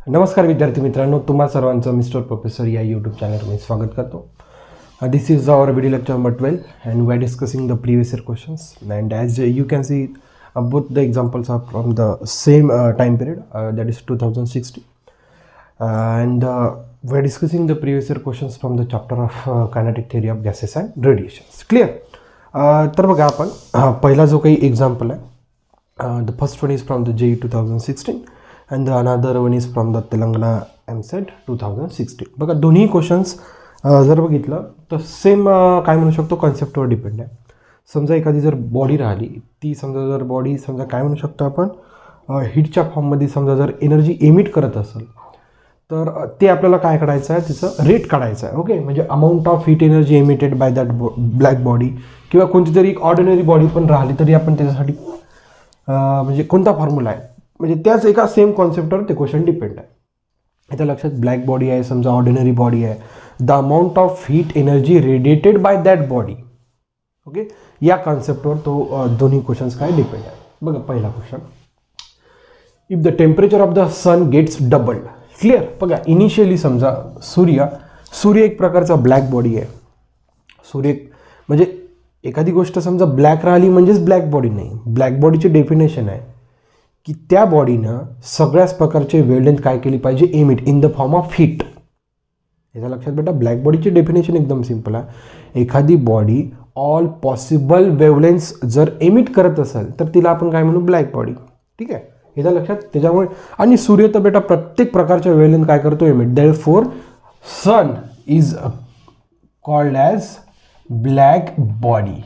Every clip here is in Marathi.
नमस्कार विद्यार्थी मित्रांनो, तुम्हा सर्वांचं मिस्टर प्रोफेसर या यूट्यूब चॅनलवर मी स्वागत करतो. This is our video lecture number 12 and we are discussing the previous year questions, and as you can see both the examples are from the same time period, that is 2016, and we are discussing the previous year questions from the chapter of kinetic theory of gases and radiations. Clear? तर बघा आपण पहिला जो काही एक्झाम्पल आहे, the first one is from the JEE 2016 and the another one is from the Telangana MSET 2016. बघा दोन्ही क्वेश्चन्स जर बघितलं तर सेम काय म्हणू शकतो, कॉन्सेप्टवर डिपेंड आहे. समजा एखादी जर बॉडी राहिली, ती समजा जर बॉडी समजा काय म्हणू शकतो आपण, हीटच्या फॉर्ममध्ये समजा जर एनर्जी एमिट करत असेल तर ते आपल्याला काय काढायचं आहे, तिचं रेट काढायचं आहे. ओके, म्हणजे amount of heat energy emitted bye that black body, किंवा कोणती तरी एक ऑर्डिनरी बॉडी पण राहिली तरी आपण त्याच्यासाठी म्हणजे कोणता फॉर्म्युला आहे, म्हणजे त्याच एका सेम कॉन्सेप्टवर ते क्वेश्चन डिपेंड आहे. इथं लक्षात, ब्लॅक बॉडी आहे, समजा ऑर्डिनरी बॉडी आहे, the amount of heat energy radiated by that body. Okay, या कॉन्सेप्टवर तो दोन्ही क्वेश्चन्स काय डिपेंड आहे. बघा पहिला question, if the temperature of the sun gets doubled. Clear? बघा इनिशियली समजा सूर्य एक प्रकारचा ब्लॅक बॉडी आहे. सूर्य म्हणजे एखादी गोष्ट समजा ब्लॅक राहिली म्हणजेच ब्लॅक बॉडी नाही. ब्लॅक बॉडीची डेफिनेशन आहे की त्या बॉडीनं सगळ्याच प्रकारचे वेवलेंथ काय केली पाहिजे, emit in the form of heat. याच्या लक्षात बेटा, ब्लॅक बॉडीची डेफिनेशन एकदम सिंपल आहे. एखादी बॉडी ऑल पॉसिबल वेवलेंथ्स जर एमिट करत असेल तर तिला आपण काय म्हणू, ब्लॅक बॉडी. ठीक आहे, याच्या लक्षात. त्याच्यामुळे आणि सूर्य तर बेटा प्रत्येक प्रकारच्या वेवलेंथ काय करतो, emit. Therefore sun is called as black body.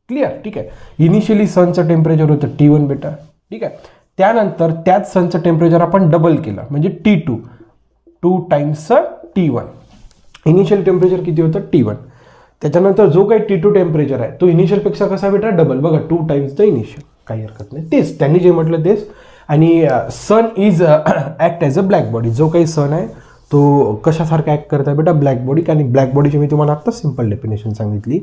Clear? ठीक आहे. इनिशियली सनचं टेम्परेचर होतं T1 बेटा. ठीक आहे, त्यानंतर त्याच सनचं टेम्परेचर आपण डबल केलं म्हणजे T2, 2 times T1. Initial temperature किती होतं, T1. त्याच्यानंतर जो काही T2 टेम्परेचर आहे तो इनिशियलपेक्षा कसा बेटा, डबल. बघा 2 टाइम्स द इनिशियल, काही हरकत नाही, तेच त्यांनी जे म्हटलं तेच. आणि sun is act as a black body. जो काही सन आहे तो कशासारखा ॲक्ट करत आहे बेटा, ब्लॅक बॉडी. आणि ब्लॅक बॉडीची मी तुम्हाला आता सिंपल डेफिनेशन सांगितली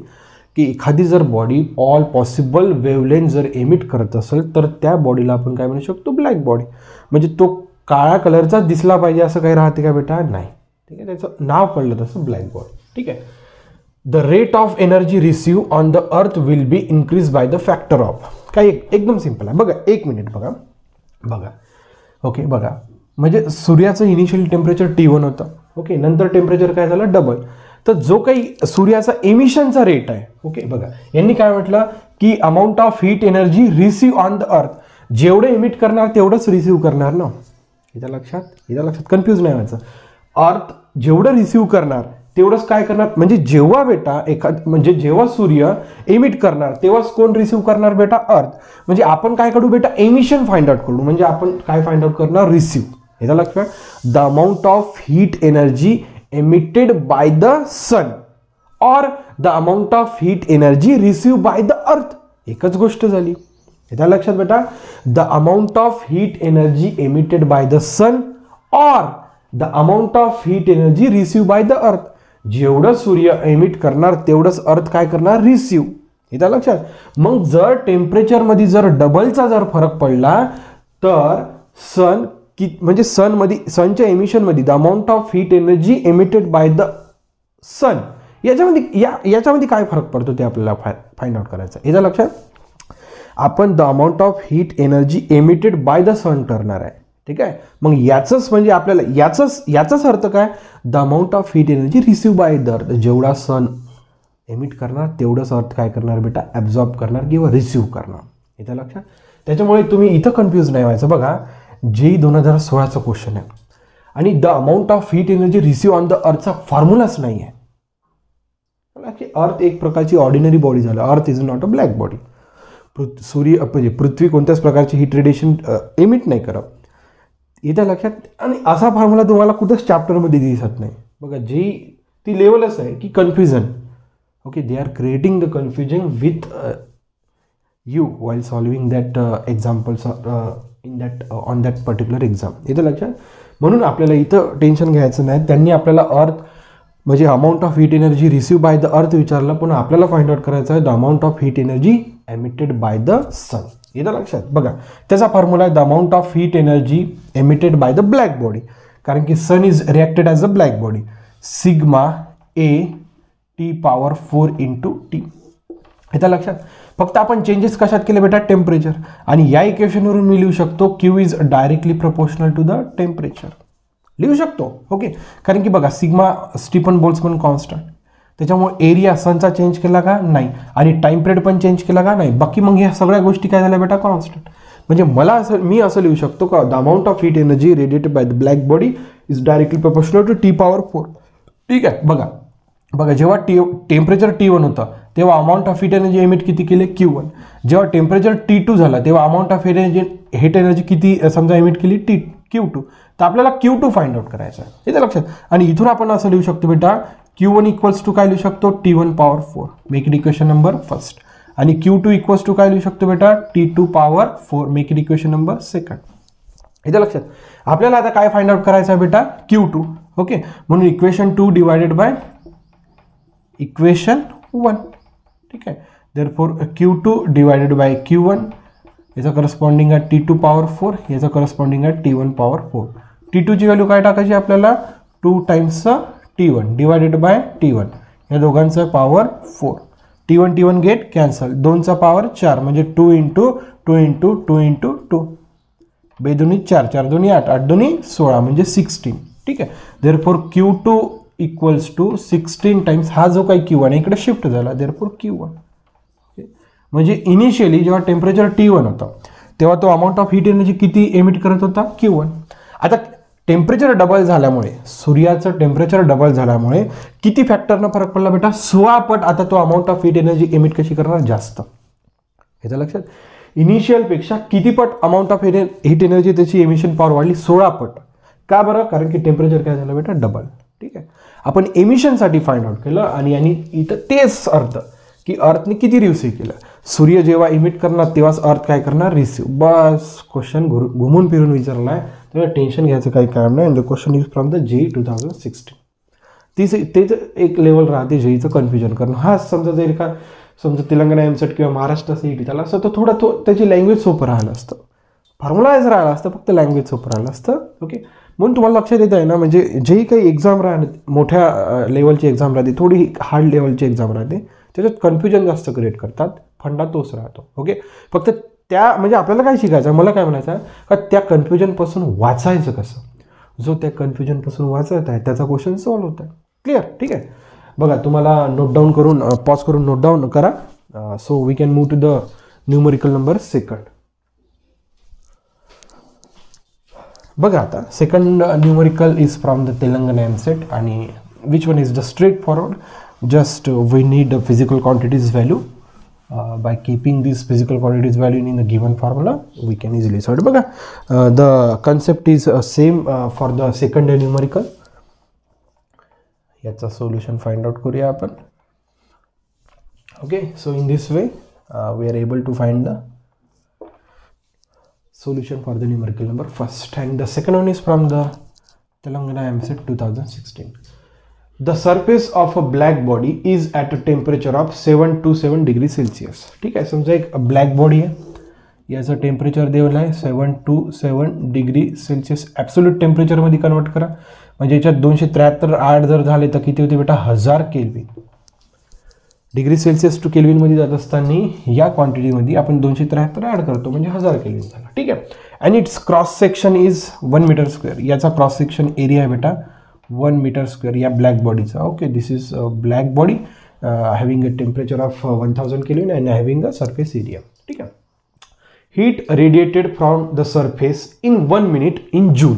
की एखादी जर बॉडी ऑल पॉसिबल वेवलेंथ जर एमिट करत असेल तर त्या बॉडीला आपण काय म्हणू शकतो, ब्लॅक बॉडी. म्हणजे तो काळ्या कलरचा दिसला पाहिजे असं काही राहते का बेटा, नाही. ठीक आहे, त्याचं नाव पडलं तसं ब्लॅक बॉडी. ठीक आहे. The rate of energy receive on the earth will be increase by the factor of. काय एकदम सिंपल आहे. बघा एक मिनिट, बघा. ओके, बघा म्हणजे सूर्याचं इनिशियल टेम्परेचर T1 होतं. ओके, नंतर टेम्परेचर काय झालं, डबल. तर जो काही सूर्याचा एमिशनचा रेट आहे, ओके बघा यांनी काय म्हटलं की amount of heat energy receive on the earth. जेवढे एमिट करणार तेवढंच रिसीव्ह करणार ना. इथं लक्षात कन्फ्यूज नाही व्हायचं. अर्थ जेवढं रिसीव्ह करणार तेवढंच काय करणार, म्हणजे जेव्हा बेटा म्हणजे जेव्हा सूर्य एमिट करणार तेव्हाच कोण रिसीव्ह करणार बेटा, अर्थ. म्हणजे आपण काय करू बेटा, एमिशन फाइंड आउट करू. म्हणजे आपण काय फाइंड आउट करणार, रिसीव्ह. इथं लक्षात, the amount of heat energy emitted by the sun or the amount of heat energy received by the earth. एकच गोष्ट झाली. इथं लक्षात बेटा, the amount of heat energy emitted by the sun or the amount of heat energy received by the earth. जेवढं सूर्य एमिट करणार तेवढंच अर्थ काय करणार, रिसीव्ह. इथं लक्षात. मग जर टेम्परेचर मध्ये जर डबलचा जर फरक पडला तर सन म्हणजे सनच्या एमिशनमध्ये the amount of heat energy emitted by the sun, याच्यामध्ये काय फरक पडतो ते आपल्याला फाइंड आउट करायचं. याच्या लक्षात, आपण the amount of heat energy emitted by the sun करणार आहे. ठीक आहे, मग याचंच म्हणजे आपल्याला याचाच अर्थ काय, the amount of heat energy receive by the अर्थ. जेवढा सन एमिट करणार तेवढंच अर्थ काय करणार बेटा, ॲब्झॉर्ब करणार किंवा रिसीव्ह करणार. याच्या लक्षात. त्याच्यामुळे तुम्ही इथं कन्फ्यूज नाही व्हायचं. बघा JEE 2016चा क्वेश्चन आहे आणि the amount of heat energy receive on the अर्थचा फॉर्म्युलाच नाही आहे. अर्थ एक प्रकारची ऑर्डिनरी बॉडी झालं. Earth is not a black body. सूर्य म्हणजे पृथ्वी कोणत्याच प्रकारची हीट रेडिएशन एमिट नाही करत. इथं लक्षात. आणि असा फॉर्म्युला तुम्हाला कुठंच चॅप्टरमध्ये दिसत नाही. बघा JEE ती लेवलच आहे की confusion. Okay, they are creating the confusion with you while solving that examples on that particular exam. इथं लक्षात. म्हणून आपल्याला इथं टेन्शन घ्यायचं नाही. त्यांनी आपल्याला अर्थ म्हणजे amount of heat energy receive by the earth विचारलं, पण आपल्याला फाइंड आउट करायचं आहे the amount of heat energy emitted by the sun. इथं लक्षात. बघा त्याचा फॉर्म्युला आहे the amount of heat energy emitted by the black body. कारण की sun is reacted as a black body. Sigma A T power 4 into T. येतं लक्षात. फक्त आपण चेंजेस कशात केले बेटा, टेम्परेचर. आणि या इक्वेशनवरून मी लिहू शकतो Q is directly proportional to the temperature. लिहू शकतो. ओके. कारण की बघा सिग्मा स्टीफन बोल्ट्झमन कॉन्स्टंट, त्याच्यामुळे एरिया सनचा चेंज केला का नाही, आणि टाइम पिरियड पण चेंज केला का नाही. बाकी मग ह्या सगळ्या गोष्टी काय झाल्या बेटा, कॉन्स्टंट. म्हणजे मी असं लिहू शकतो का the amount of heat energy radiated by the black body is directly proportional to T power 4. ठीक आहे. बघा जेव्हा टेम्परेचर T1 होतं तेव्हा amount of heat energy emit किती केले, Q1. जेव्हा टेम्परेचर T2 झाला तेव्हा अमाऊंट ऑफ हीट एनर्जी किती समजा एमिट केली, Q2. तर आपल्याला Q2 फाइंड आउट करायचं आहे. येतं लक्षात. आणि इथून आपण असं लिहू शकतो बेटा Q1 इक्वल्स टू काय लिहू शकतो, T1 power 4. Make it equation number first. आणि Q2 इक्वल्स टू काय लिहू शकतो बेटा, T2 power 4. Make it equation number second. येतं लक्षात. आपल्याला आता काय फाइंड आउट करायचं आहे बेटा, Q2. ओके. म्हणून इक्वेशन 2 डिवायडेड बाय इक्वेशन 1. ठीक आहे. Therefore Q2 divided by Q1, याचा करस्पॉन्डिंग आहे T2 पॉवर 4, याचा करस्पॉन्डिंग आहे T1 पॉवर 4. T2 ची व्हॅल्यू काय टाकायची आपल्याला, 2 times T1 divided by T1, या दोघांचं पॉवर 4. T1 गेट कॅन्सल, 2चा पॉवर 4 म्हणजे 2 इंटू 2 इंटू 2 इंटू 2. 2 दुनी 4, 4 दुनी 8, 8 दुनी 16 म्हणजे 16. ठीक आहे. Therefore Q2 equals to 16 times हा जो काही Q1 इकडे शिफ्ट झाला, देअरफॉर Q1. म्हणजे इनिशियली जेव्हा टेम्परेचर T1 होतं तेव्हा तो अमाऊंट ऑफ हीट एनर्जी किती एमिट करत होता, Q1. आता टेम्परेचर डबल झाल्यामुळे, सूर्याचं टेम्परेचर डबल झाल्यामुळे किती फॅक्टरनं फरक पडला बेटा, 16 पट. आता तो amount of heat energy emit कशी करणार, जास्त. याचं लक्षात. इनिशियलपेक्षा किती पट अमाऊंट ऑफ हीट एनर्जी त्याची एमिशन पॉवर वाढली, 16 पट. का बरं, कारण की टेम्परेचर काय झालं बेटा, डबल. ठीक आहे. आपण एमिशनसाठी फाइंड आउट केलं. आणि इथं तेच अर्थ की अर्थने किती रिसिव्ह केलं. सूर्य जेव्हा इमिट करणार तेव्हाच अर्थ काय करणार, रिसिव्ह. बस क्वेश्चन घुमून फिरून विचारला आहे, तेव्हा टेन्शन घ्यायचं काही काम नाही. The question is from the JEE 2016. तेच एक लेवल राहते JEEचं कन्फ्युजन करणं. हा समजा जर का समजा तेलंगणा एमसेट किंवा महाराष्ट्र CET त्याला असं तर थोडं त्याची लँग्वेज सोपं राहिलं असतं, फॉर्म्युलाइज राहिलं असतं, फक्त लँग्वेज सोपं राहिलं असतं. ओके. म्हणून तुम्हाला लक्षात येत आहे ना, म्हणजे जेही काही एक्झाम राहते, मोठ्या लेवलची एक्झाम राहते, थोडी हार्ड लेवलची एक्झाम राहते, त्याच्यात कन्फ्युजन जास्त क्रिएट करतात. फंडा तोच राहतो. ओके. फक्त त्या म्हणजे आपल्याला काय शिकायचं, मला काय म्हणायचं का त्या कन्फ्युजनपासून वाचायचं कसं. जो त्या कन्फ्युजनपासून वाचत आहे त्याचा क्वेश्चन सॉल्व्ह होत आहे. क्लिअर. ठीक आहे. बघा तुम्हाला नोट डाऊन करून पॉज करून नोट डाऊन करा. So we can move to the numerical number second. बघा आता second numerical is from the Telangana EAMCET. आणि which one is the straight just we need the physical quantities value. By keeping these physical quantities value in the given formula, we can easily solve. Baka, the concept is same for the second numerical. Yacha solution find out करूया आपण. Okay, so in this way we are able to find the solution for the numerical number first, and the second one is from the Telangana MSET 2016. The surface of a black body is at a temperature of 727 degree Celsius. ठीक आहे. समजा एक ब्लॅक बॉडी आहे, याचं टेम्परेचर दिलेलं आहे 727 डिग्री सेल्सिअस. ॲब्सोल्यूट टेम्परेचरमध्ये कन्वर्ट करा, म्हणजे याच्यात 273 जर झाले तर किती होते बेटा, 1000 केल्विन. डिग्री सेल्सिअस टू केल्विनमध्ये जात असताना या क्वांटिटीमध्ये आपण 273 ॲड करतो, म्हणजे 1000 केल्विन झाला. ठीक आहे. And it's cross section is 1 metre square. याचा क्रॉस सेक्शन एरिया आहे बेटा 1 मीटर स्क्वेअर या ब्लॅक बॉडीचा. Okay. This is black body having a temperature of 1000 kelvin and having a surface area. ठीक आहे. Heat radiated from the surface in 1 minute in joule.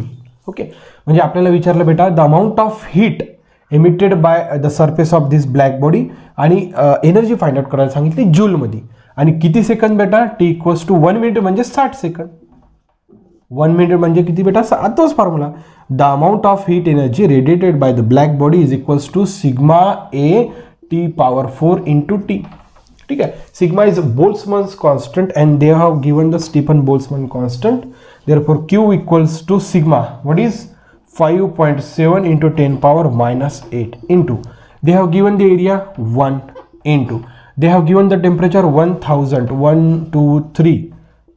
Okay. म्हणजे आपल्याला विचारलं बेटा the amount of heat emitted by the surface of this black body, आणि एनर्जी फाइंड आउट करायला सांगितली जूलमध्ये. आणि किती सेकंद बेटा, T इक्वल्स टू 1 मिनिट म्हणजे 60 सेकंद. 1 मिनिट म्हणजे किती बेटा, तोच formula. The amount of heat energy radiated by the black body is equals to sigma A T power 4 into T. ठीक आहे. Sigma is Boltzmann's constant and they have given the Stefan Boltzmann constant. Therefore Q equals to sigma what is 5.7 into 10 power -8 into they have given the area 1 into they have given the temperature 1000 123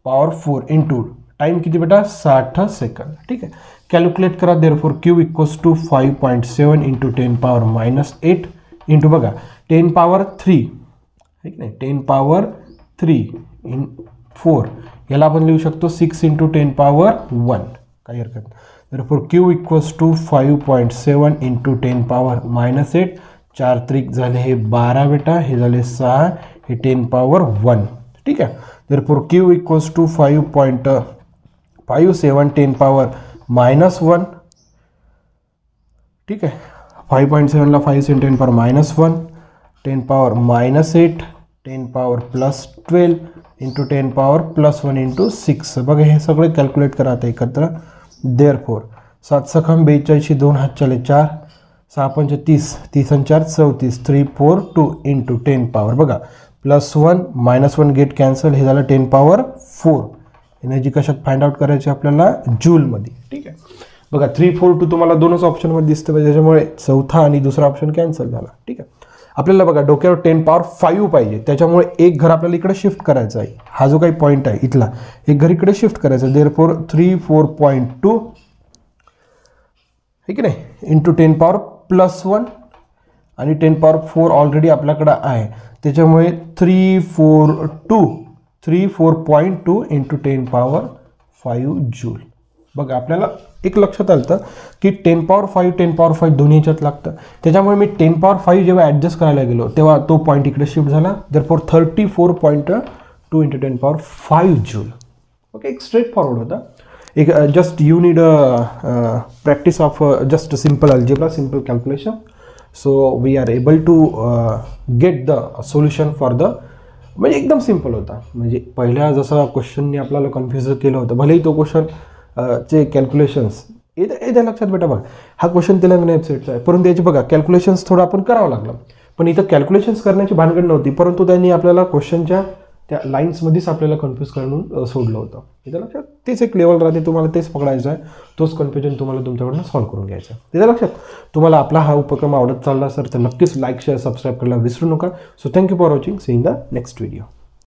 power 4 into time किती बेटा 60 सेकंद. ठीक आहे. कॅल्क्युलेट करा. Therefore Q equals to 5.7 into 10 power -8 into बघा 10 पॉवर 3, ठीक नाही, 10 पॉवर 3 इन 4, याला आपण लिहू शकतो 6 इंटू 10 पॉवर 1, काही हरकत नाही. Therefore Q equals to 5.7 into 10 power -8, 4 त्रिक झाले हे 12 बेटा, हे झाले 6, हे 10 पॉवर 1, ठीक आहे. Therefore Q equals to 5.57 10 power -1, ठीक आहे. 5.7ला 5 से 10 power -1, 10 power -8, 10 power +12 into 10 power +1 into 6. बघा हे सगळे कॅल्क्युलेट करा आता एकत्र. देअरफॉर 7 सखम 42, 2 हात चले 4, 6 पंच 30, 30 आणि 4 34, 342 इंटू 10 पॉवर बघा +1 -1 गेट कॅन्सल, हे झालं 10 पॉवर 4. एनर्जी कशात फाइंड आउट करायची आपल्याला? जूलमध्ये, ठीक आहे. बघा 342 तुम्हाला दोनच ऑप्शनमध्ये दिसतं, त्याच्यामुळे चौथा आणि दुसरा ऑप्शन कॅन्सल झाला, ठीक आहे. आपल्याला बघा डोक्यावर 10 पॉवर 5 पाहिजे, त्याच्यामुळे एक घर आपल्याला इकडे शिफ्ट करायचं आहे. हा जो काही पॉईंट आहे इथला एक घर इकडे शिफ्ट करायचं आहे. देअरफॉर 34.2, ठीक आहे नाही, इंटू 10 पॉवर +1 आणि 10 पॉवर 4 ऑलरेडी आपल्याकडे आहे, त्याच्यामुळे 3.2 इंटू 10 पॉवर 5 जूल. बघा आपल्याला एक लक्षात आलं की 10 पॉवर 5 10 पॉवर 5 दोन्ही ह्याच्यात लागतं, त्याच्यामुळे मी 10 पॉवर 5 जेव्हा ॲडजस्ट करायला गेलो तेव्हा तो पॉईंट इकडे शिफ्ट झाला. Therefore 34.2 into 10 power 5 joule. Okay, एक स्ट्रेट फॉरवर्ड होता. एक just you need practice of just simple algebra, simple calculation, so we are able to get the solution for the, म्हणजे एकदम सिम्पल होता. म्हणजे पहिल्या जसा क्वेश्चनने आपल्याला कन्फ्युज केलं होतं, भलेही तो क्वेश्चन चे कॅल्क्युलेशन्स येत्या लक्षात बेटा. बघा हा क्वेश्चन तेलंगणा वेबसाईटचा आहे, परंतु याचे बघा कॅल्क्युलेशन्स थोडं आपण करावं लागलं, पण इथं कॅल्क्युलेशन्स करण्याची भानगड नव्हती, परंतु त्यांनी आपल्याला क्वेश्चनच्या त्या लाईन्समध्येच आपल्याला कन्फ्यूज करून सोडलं होतं. इथं लक्षात तेच एक लेवल राहते, तुम्हाला तेच पकडायचं आहे, तोच कन्फ्युजन तुम्हाला तुमच्याकडनं सॉल्व्ह करून घ्यायचा आहे. त्याच्या लक्षात तुम्हाला आपला हा उपक्रम आवडत चालला असेल तर नक्कीच लाईक शेअर सबस्क्राईब करायला विसरू नका. So thank you for watching, see in the next video.